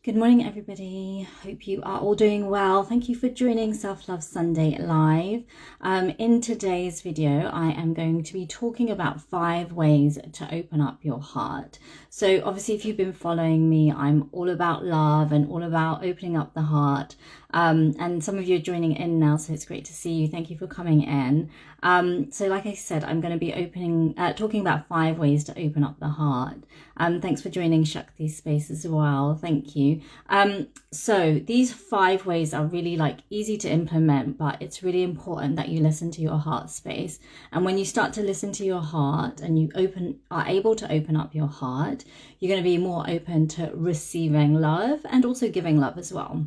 Good morning, everybody. Hope you are all doing well. Thank you for joining Self Love Sunday Live. In today's video, I am going to be talking about 5 ways to open up your heart. So obviously, if you've been following me, I'm all about love and all about opening up the heart. And some of you are joining in now, so it's great to see you. Thank you for coming in. So like I said, I'm going to be talking about 5 ways to open up the heart. Thanks for joining Shakti's space as well. Thank you. So these 5 ways are really easy to implement, but it's really important that you listen to your heart space. And when you start to listen to your heart and you are able to open up your heart, you're going to be more open to receiving love and also giving love as well.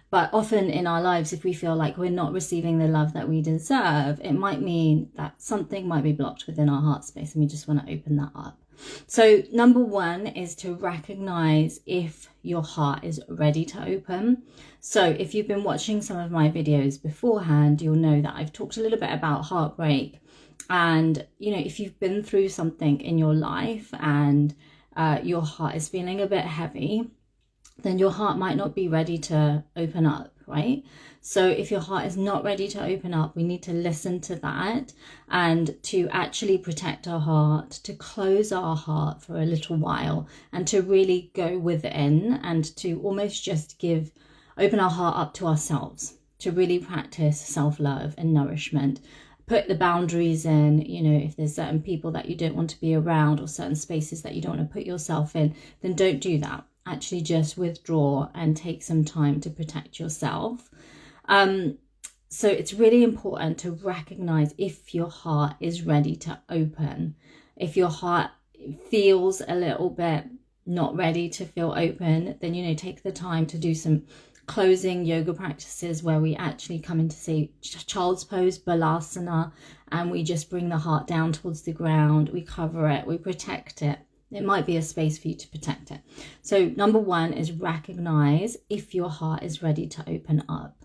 But often in our lives, if we feel like we're not receiving the love that we deserve, it might mean that something might be blocked within our heart space, and we just want to open that up. So number 1 is to recognize if your heart is ready to open. So if you've been watching some of my videos beforehand, you'll know that I've talked a little bit about heartbreak. And, if you've been through something in your life and your heart is feeling a bit heavy, then your heart might not be ready to open up, right? So if your heart is not ready to open up, we need to listen to that and to actually protect our heart, to close our heart for a little while and to really go within and to almost just open our heart up to ourselves, to really practice self-love and nourishment. Put the boundaries in, if there's certain people that you don't want to be around or certain spaces that you don't want to put yourself in, then don't do that. Actually just withdraw and take some time to protect yourself. So it's really important to recognize if your heart is ready to open. If your heart feels a little bit not ready to feel open, then, take the time to do some closing yoga practices where we actually come into, say, child's pose, balasana, and we just bring the heart down towards the ground. We cover it, we protect it. It might be a space for you to protect it. So number 1 is recognize if your heart is ready to open up.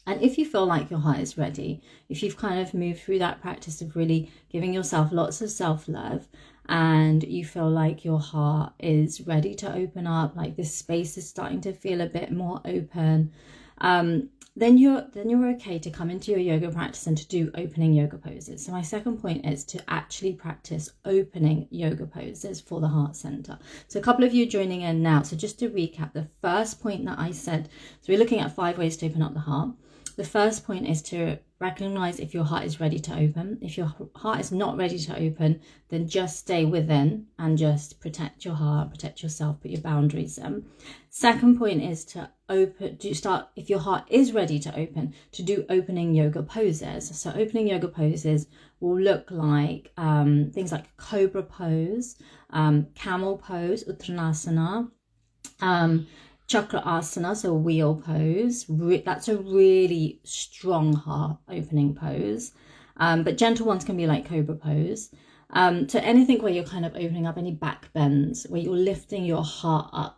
And if you feel like your heart is ready, if you've kind of moved through that practice of really giving yourself lots of self-love and you feel like your heart is ready to open up, like this space is starting to feel a bit more open, then you're okay to come into your yoga practice and to do opening yoga poses. So my second point is to actually practice opening yoga poses for the heart center. So a couple of you joining in now. So just to recap, the first point that I said, so we're looking at 5 ways to open up the heart. The first point is to recognize if your heart is ready to open. If your heart is not ready to open, then just stay within and just protect your heart, protect yourself, put your boundaries in. Second point is if your heart is ready to open, to do opening yoga poses. So opening yoga poses will look like things like cobra pose, camel pose, uttanasana, chakra asana, so wheel pose. That's a really strong heart opening pose, but gentle ones can be like cobra pose. So anything where you're kind of opening up, any back bends where you're lifting your heart up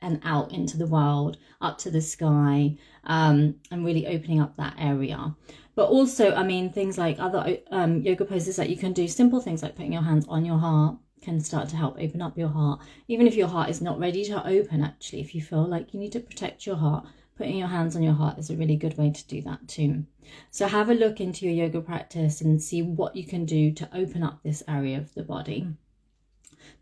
and out into the world, up to the sky, and really opening up that area. But also, things like other yoga poses that you can do, simple things like putting your hands on your heart, can start to help open up your heart. Even if your heart is not ready to open, actually, if you feel like you need to protect your heart, putting your hands on your heart is a really good way to do that too. So have a look into your yoga practice and see what you can do to open up this area of the body.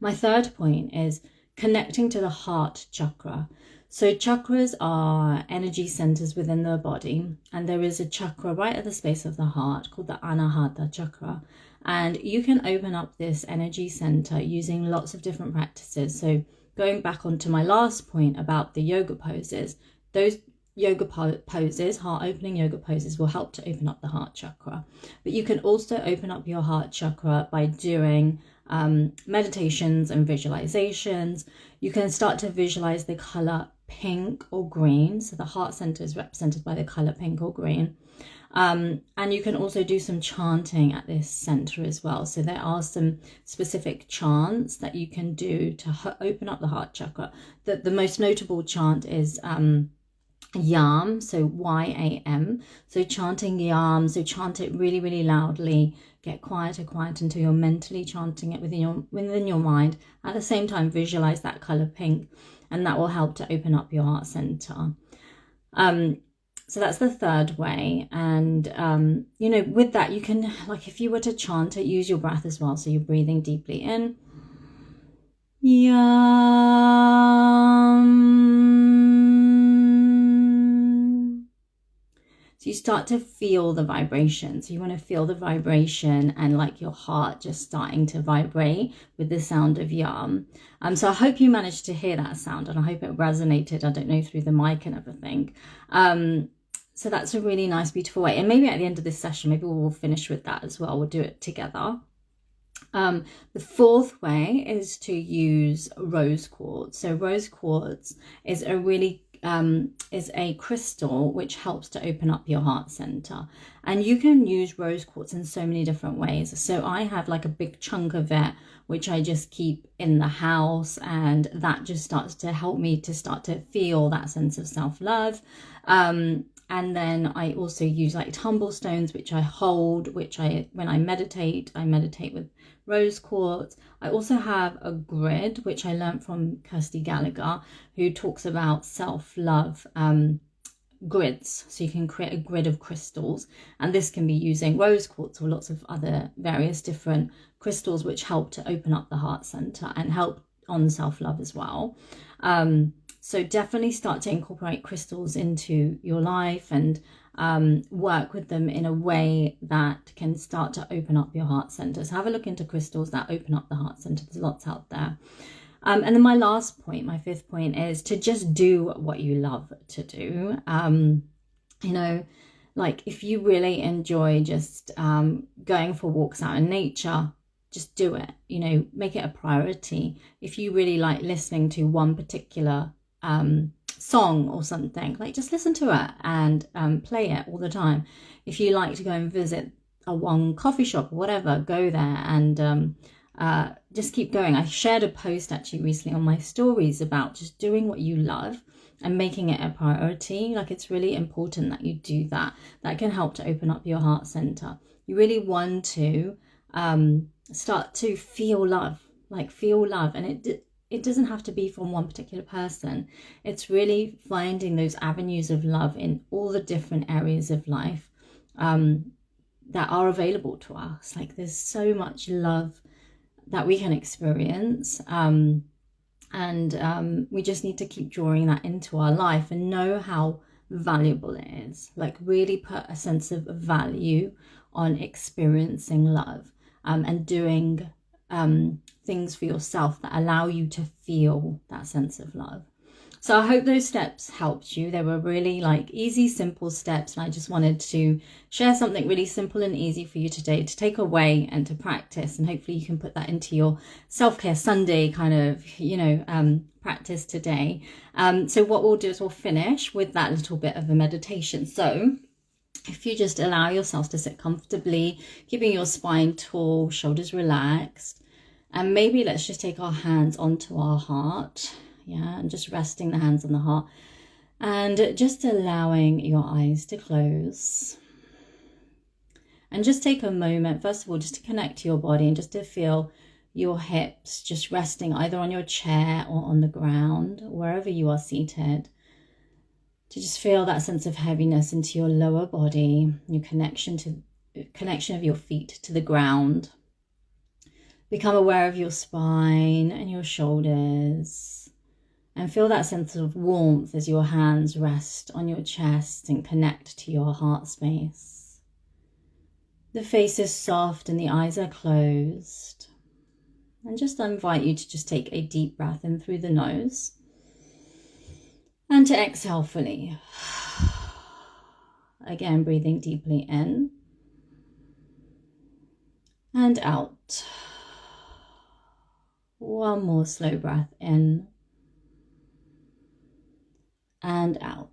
My third point is connecting to the heart chakra. So chakras are energy centers within the body, and there is a chakra right at the space of the heart called the Anahata chakra. And you can open up this energy center using lots of different practices. So going back onto my last point about the yoga poses, those yoga poses, heart opening yoga poses, will help to open up the heart chakra. But you can also open up your heart chakra by doing meditations and visualizations. You can start to visualize the color pink or green. So the heart center is represented by the color pink or green. And you can also do some chanting at this center as well. So there are some specific chants that you can do to open up the heart chakra. The most notable chant is Yam, so Y-A-M. So chanting Yam, so chant it really, really loudly. Get quieter until you're mentally chanting it within your mind. At the same time, visualize that color pink. and that will help to open up your heart center. So that's the third way. And, you know, with that, you can, like, if you were to chant it, use your breath as well. So you're breathing deeply in. Yum. So you start to feel the vibration. So you want to feel the vibration and like your heart just starting to vibrate with the sound of yum. So I hope you managed to hear that sound, and I hope it resonated, I don't know, through the mic and everything. So that's a really nice, beautiful way. And maybe at the end of this session, maybe we'll finish with that as well. We'll do it together. The fourth way is to use rose quartz. So rose quartz is a really is a crystal which helps to open up your heart center, and you can use rose quartz in so many different ways. So I have like a big chunk of it which I just keep in the house, and that just starts to help me to start to feel that sense of self-love. And then I also use like tumble stones, which I hold, which when I meditate with rose quartz. I also have a grid, which I learned from Kirsty Gallagher, who talks about self-love grids. So you can create a grid of crystals, and this can be using rose quartz or lots of other various different crystals which help to open up the heart center and help on self-love as well. So definitely start to incorporate crystals into your life and work with them in a way that can start to open up your heart center. So have a look into crystals that open up the heart center. There's lots out there. And then my last point, my fifth point, is to just do what you love to do. You know, like if you really enjoy just going for walks out in nature, just do it. You know, make it a priority. If you really like listening to one particular song or something, like just listen to it and play it all the time. If you like to go and visit one coffee shop or whatever, go there and just keep going. I shared a post actually recently on my stories about just doing what you love and making it a priority. Like it's really important that you do that. That can help to open up your heart center. You really want to start to feel love, and it doesn't have to be from one particular person. It's really finding those avenues of love in all the different areas of life that are available to us. Like there's so much love that we can experience, and we just need to keep drawing that into our life and know how valuable it is. Like really put a sense of value on experiencing love and doing things for yourself that allow you to feel that sense of love. So I hope those steps helped you. They were really like easy, simple steps. And I just wanted to share something really simple and easy for you today to take away and to practice. And hopefully you can put that into your self-care Sunday kind of, you know, practice today. So what we'll do is we'll finish with that little bit of a meditation. So if you just allow yourself to sit comfortably, keeping your spine tall, shoulders relaxed, and maybe let's just take our hands onto our heart. Yeah, and just resting the hands on the heart and just allowing your eyes to close. And just take a moment, first of all, just to connect to your body and just to feel your hips just resting either on your chair or on the ground, wherever you are seated. To just feel that sense of heaviness into your lower body, your connection of your feet to the ground. Become aware of your spine and your shoulders. And feel that sense of warmth as your hands rest on your chest and connect to your heart space. The face is soft and the eyes are closed. And just invite you to just take a deep breath in through the nose. And to exhale fully. Again, breathing deeply in. And out. One more slow breath in. And out.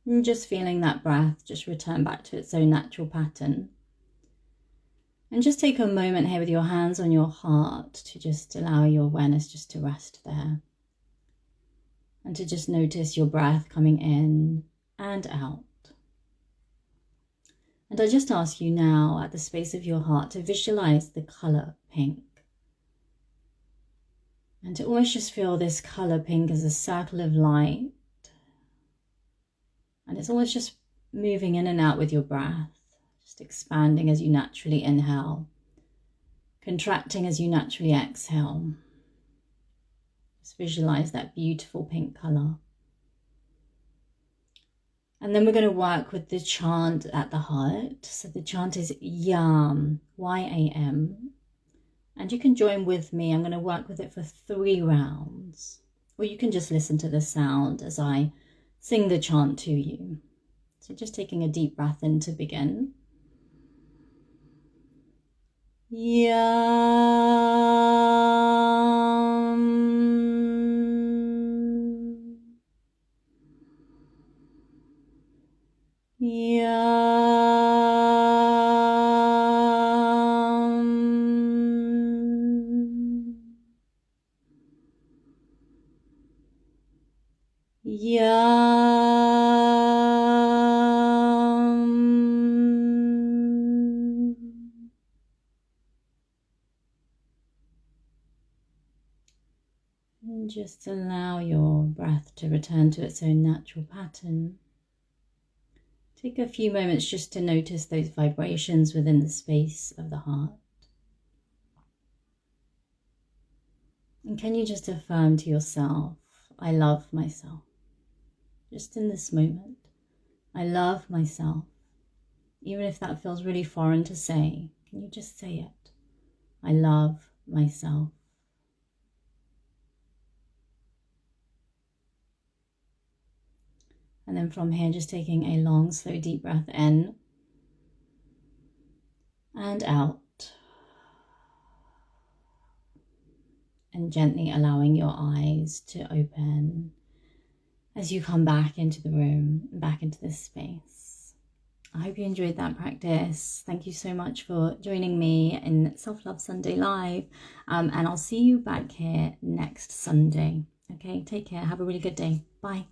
And just feeling that breath just return back to its own natural pattern. And just take a moment here with your hands on your heart to just allow your awareness just to rest there. And to just notice your breath coming in and out. And I just ask you now at the space of your heart to visualize the color pink. And to almost just feel this color pink as a circle of light. And it's almost just moving in and out with your breath, just expanding as you naturally inhale, contracting as you naturally exhale. Just visualize that beautiful pink color. And then we're going to work with the chant at the heart. So the chant is YAM, Y-A-M. And you can join with me. I'm going to work with it for 3 rounds. Or you can just listen to the sound as I sing the chant to you. So just taking a deep breath in to begin. YAM. Yam. Yam. And just allow your breath to return to its own natural pattern. Take a few moments just to notice those vibrations within the space of the heart. And can you just affirm to yourself, I love myself. Just in this moment, I love myself. Even if that feels really foreign to say, can you just say it? I love myself. And then from here, just taking a long, slow, deep breath in and out. And gently allowing your eyes to open as you come back into the room, back into this space. I hope you enjoyed that practice. Thank you so much for joining me in Self-Love Sunday Live. And I'll see you back here next Sunday. Okay, take care. Have a really good day. Bye.